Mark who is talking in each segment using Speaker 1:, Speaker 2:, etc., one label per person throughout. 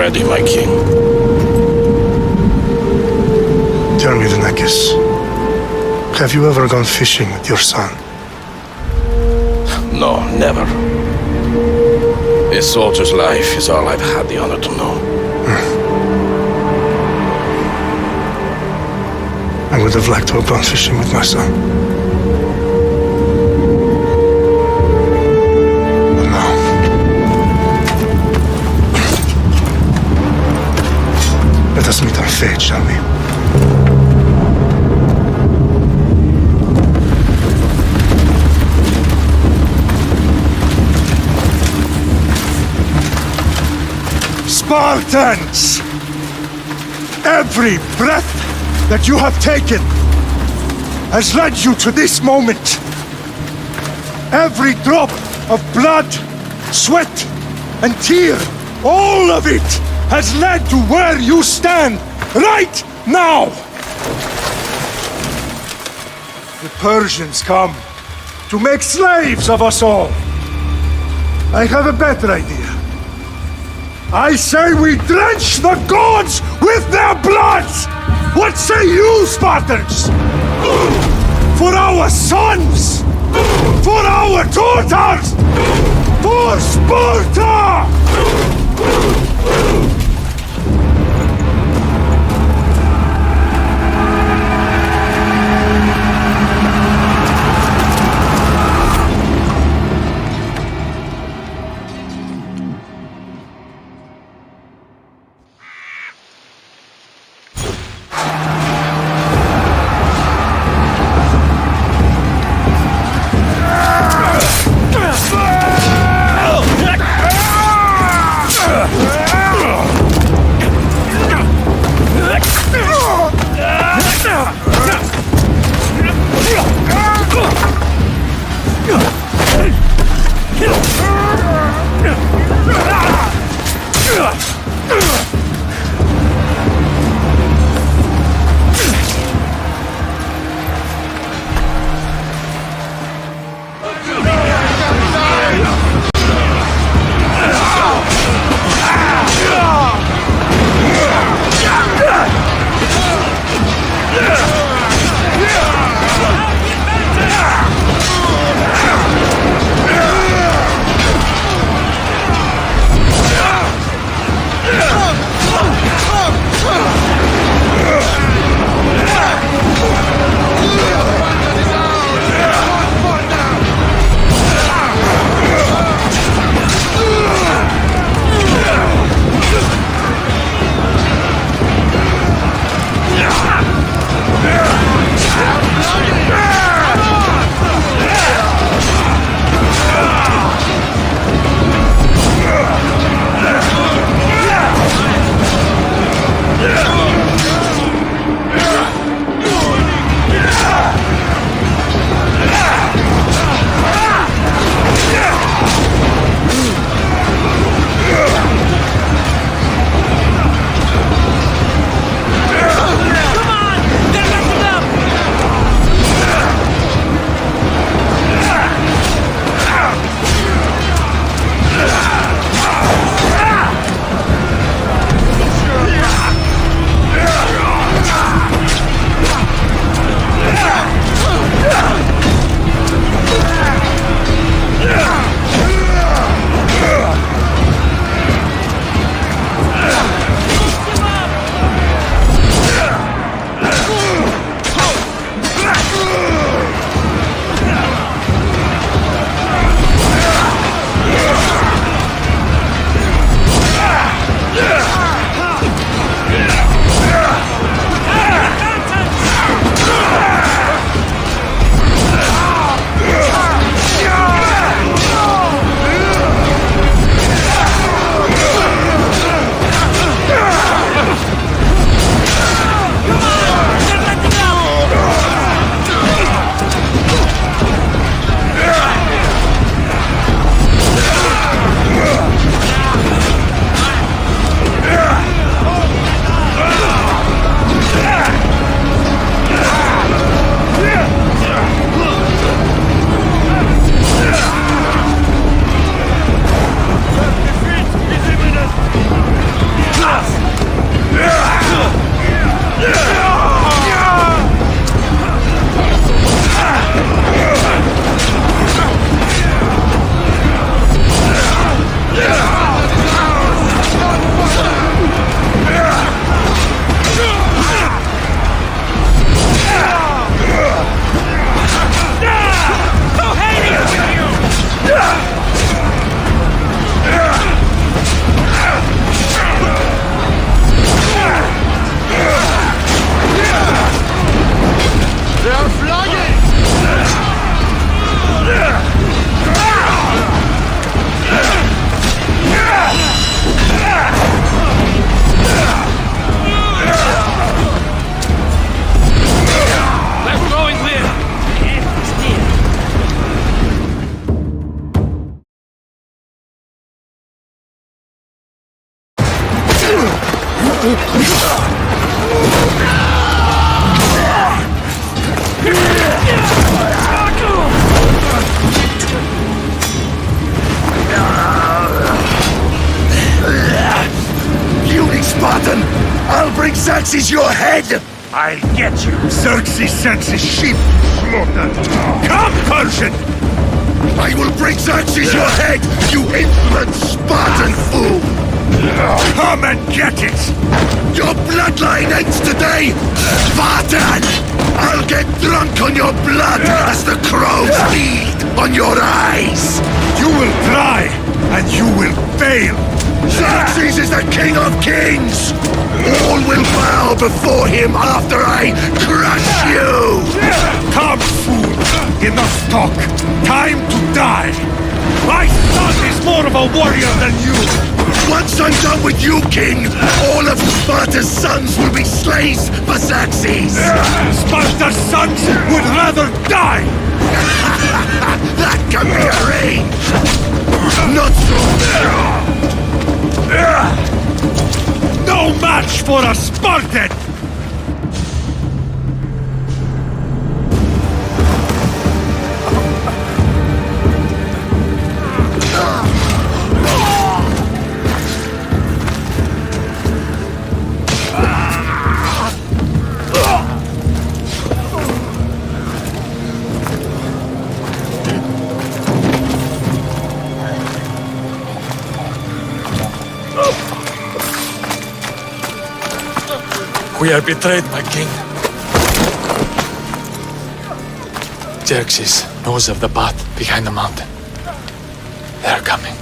Speaker 1: ready, my king.
Speaker 2: Tell me, the Nekis. Have you ever gone fishing with your son?
Speaker 1: No, never. A soldier's life is all I've had the honor to know.
Speaker 2: I would have liked to have gone fishing with my son. But no. Let us meet our fate, shall we?
Speaker 3: Spartans! Every breath that you have taken has led you to this moment. Every drop of blood, sweat, and tear, all of it has led to where you stand right now. The Persians come to make slaves of us all. I have a better idea. I say we drench the gods with their blood! What say you, Spartans? For our sons! For our daughters! For Sparta!
Speaker 4: You Spartan! I'll bring Xerxes your head!
Speaker 3: I'll get you. Xerxes sends his sheep slaughtered. Come, Persian!
Speaker 4: I will bring Xerxes your head, you infant Spartan fool!
Speaker 3: Come and get it!
Speaker 4: Your bloodline ends today, Spartan! I'll get drunk on your blood as the crows feed on your eyes!
Speaker 3: You will try, and you will fail!
Speaker 4: Xerxes is the king of kings! All will bow before him after I crush you!
Speaker 3: Come, fool! Enough talk! Time to die! My son is more of a warrior than you!
Speaker 4: Once I'm done with you, king, all of Sparta's sons will be slaves for Xerxes!
Speaker 3: Sparta's sons would rather die!
Speaker 4: That can be arranged! Not so!
Speaker 3: No match for a Spartan!
Speaker 5: We are betrayed, my king. Xerxes knows of the path behind the mountain. They are coming.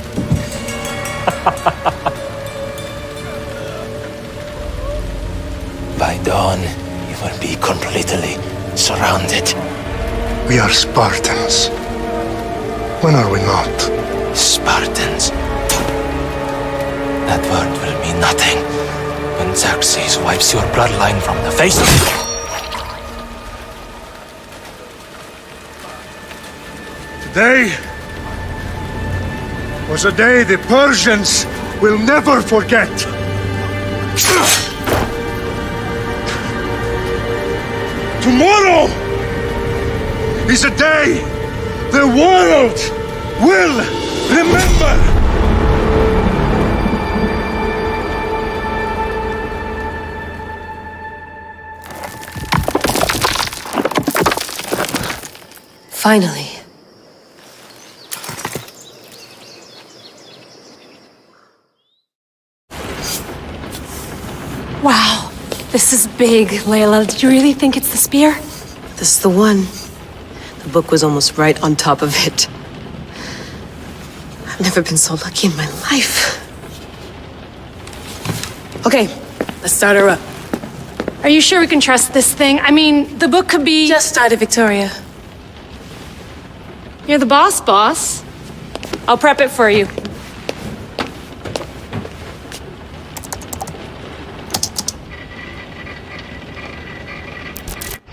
Speaker 6: By dawn, you will be completely surrounded.
Speaker 2: We are Spartans. When are we not?
Speaker 6: Spartans. That word will mean nothing when Xerxes wipes your bloodline from the face of the earth.
Speaker 3: Today was a day the Persians will never forget. Tomorrow is a day the world will remember.
Speaker 7: Finally.
Speaker 8: Wow, this is big, Layla. Do you really think it's the spear?
Speaker 7: This is the one. The book was almost right on top of it. I've never been so lucky in my life. Okay, let's start her up.
Speaker 8: Are you sure we can trust this thing? I mean, the book could be...
Speaker 7: Just started, Victoria.
Speaker 8: You're the boss. I'll prep it for you.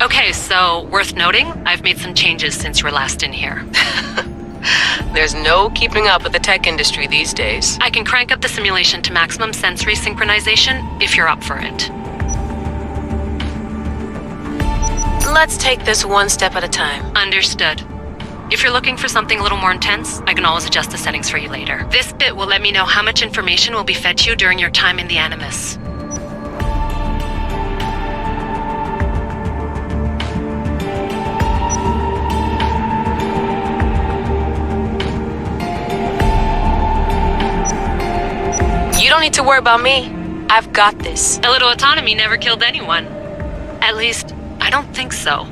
Speaker 9: Okay, so worth noting, I've made some changes since you were last in here.
Speaker 7: There's no keeping up with the tech industry these days.
Speaker 9: I can crank up the simulation to maximum sensory synchronization if you're up for it.
Speaker 7: Let's take this one step at a time.
Speaker 9: Understood. If you're looking for something a little more intense, I can always adjust the settings for you later. This bit will let me know how much information will be fed to you during your time in the Animus.
Speaker 7: You don't need to worry about me. I've got this.
Speaker 9: A little autonomy never killed anyone. At least, I don't think so.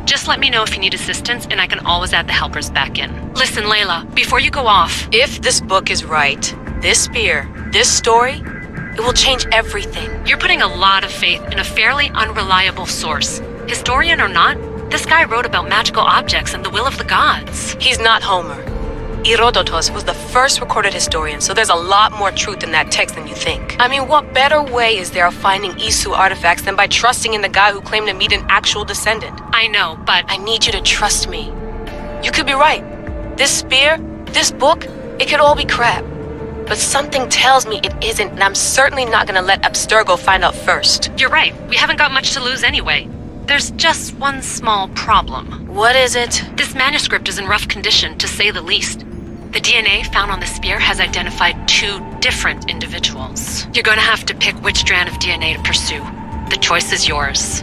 Speaker 9: Just let me know if you need assistance, and I can always add the helpers back in. Listen, Layla, before you go off...
Speaker 7: If this book is right, this spear, this story, it will change everything.
Speaker 9: You're putting a lot of faith in a fairly unreliable source. Historian or not, this guy wrote about magical objects and the will of the gods.
Speaker 7: He's not Homer. Herodotus was the first recorded historian, so there's a lot more truth in that text than you think. I mean, what better way is there of finding Isu artifacts than by trusting in the guy who claimed to meet an actual descendant?
Speaker 9: I know, but...
Speaker 7: I need you to trust me. You could be right. This spear, this book, it could all be crap. But something tells me it isn't, and I'm certainly not gonna let Abstergo find out first.
Speaker 9: You're right. We haven't got much to lose anyway. There's just one small problem.
Speaker 7: What is it?
Speaker 9: This manuscript is in rough condition, to say the least. The DNA found on the spear has identified 2 different individuals. You're going to have to pick which strand of DNA to pursue. The choice is yours.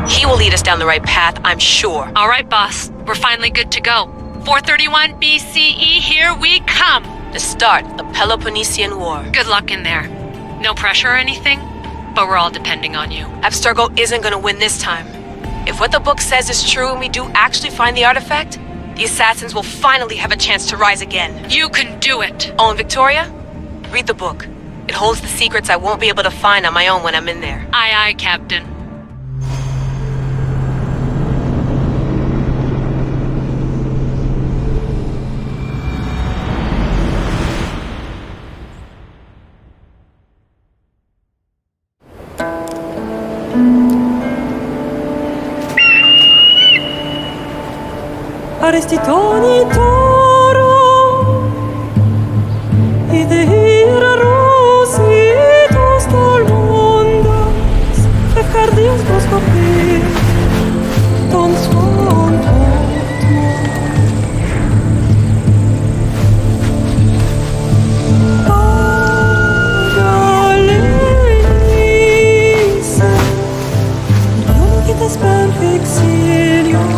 Speaker 7: He will lead us down the right path, I'm sure.
Speaker 9: All right, boss. We're finally good to go. 431 BCE, here we come!
Speaker 7: The start of the Peloponnesian War.
Speaker 9: Good luck in there. No pressure or anything, but we're all depending on you.
Speaker 7: Abstergo isn't gonna win this time. If what the book says is true and we do actually find the artifact, the assassins will finally have a chance to rise again.
Speaker 9: You can do it!
Speaker 7: Oh, and Victoria? Read the book. It holds the secrets I won't be able to find on my own when I'm in there.
Speaker 9: Aye, aye, Captain.
Speaker 10: Arrestitoni toro idehira rositos dolmundas efcardios proskopir ton svon Agalisa non che te spen fixilion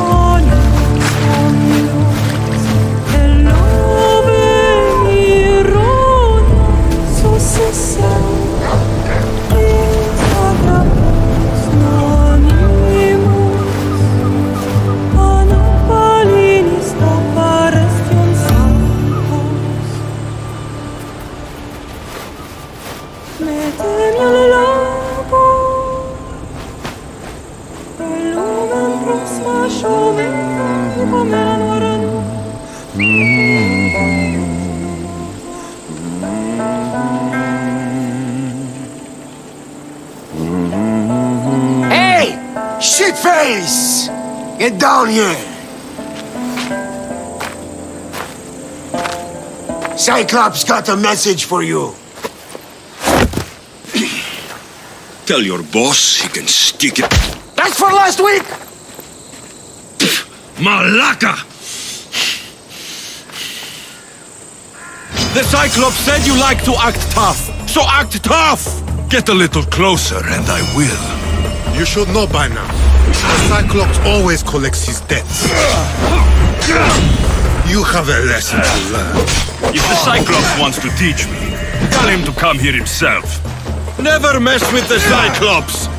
Speaker 4: Hey! Shitface! Get down here! Cyclops got a message for you.
Speaker 11: Tell your boss he can stick it.
Speaker 4: That's for last week!
Speaker 11: Malaka!
Speaker 3: The Cyclops said you like to act tough, so act tough!
Speaker 11: Get a little closer and I will.
Speaker 12: You should know by now. The Cyclops always collects his debts. You have a lesson to learn.
Speaker 11: If the Cyclops wants to teach me, tell him to come here himself.
Speaker 3: Never mess with the Cyclops!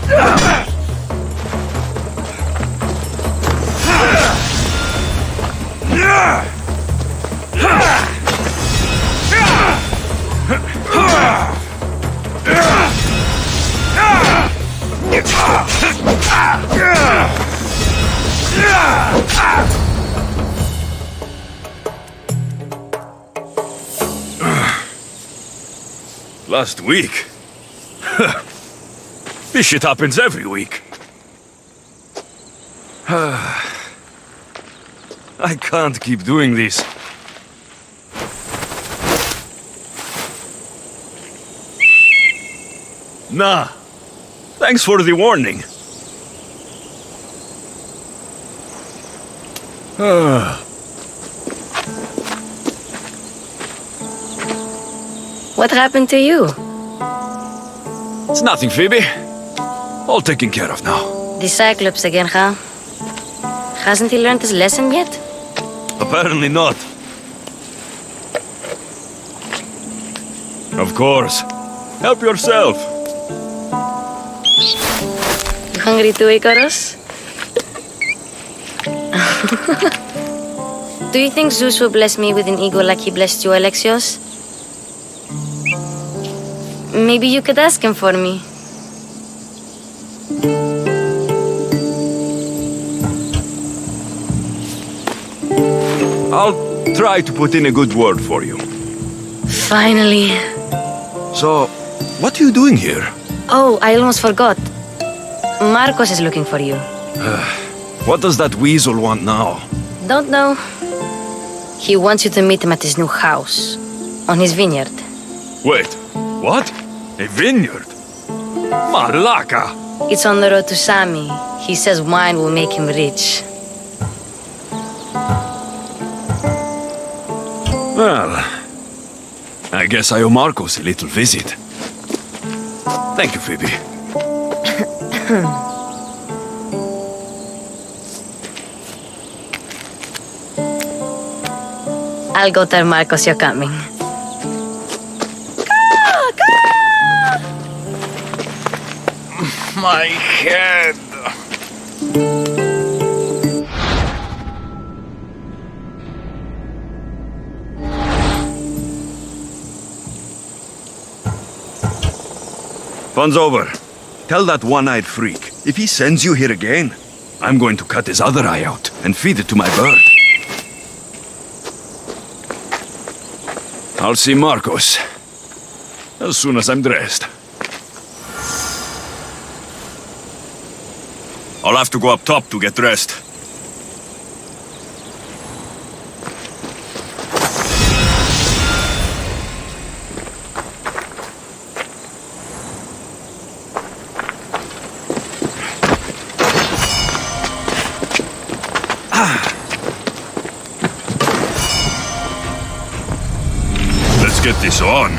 Speaker 11: Last week? This shit happens every week. I can't keep doing this. Nah. Thanks for the warning.
Speaker 13: What happened to you?
Speaker 11: It's nothing, Phoebe. All taken care of now.
Speaker 13: The Cyclops again, huh? Hasn't he learned his lesson yet?
Speaker 11: Apparently not. Of course. Help yourself.
Speaker 13: You hungry too, Icarus? Do you think Zeus will bless me with an ego like he blessed you, Alexios? Maybe you could ask him for me.
Speaker 11: I'll try to put in a good word for you.
Speaker 13: Finally.
Speaker 11: So, what are you doing here?
Speaker 13: Oh, I almost forgot. Marcos is looking for you.
Speaker 11: What does that weasel want now?
Speaker 13: Don't know. He wants you to meet him at his new house. On his vineyard.
Speaker 11: Wait, what? A vineyard? Malaka!
Speaker 13: It's on the road to Sami. He says wine will make him rich.
Speaker 11: Well, I guess I owe Marcos a little visit. Thank you, Phoebe.
Speaker 13: I'll go tell Marcos you're coming.
Speaker 11: My head. Fun's over. Tell that one-eyed freak, if he sends you here again, I'm going to cut his other eye out and feed it to my bird. I'll see Marcos as soon as I'm dressed. I'll have to go up top to get dressed. Let's get this on.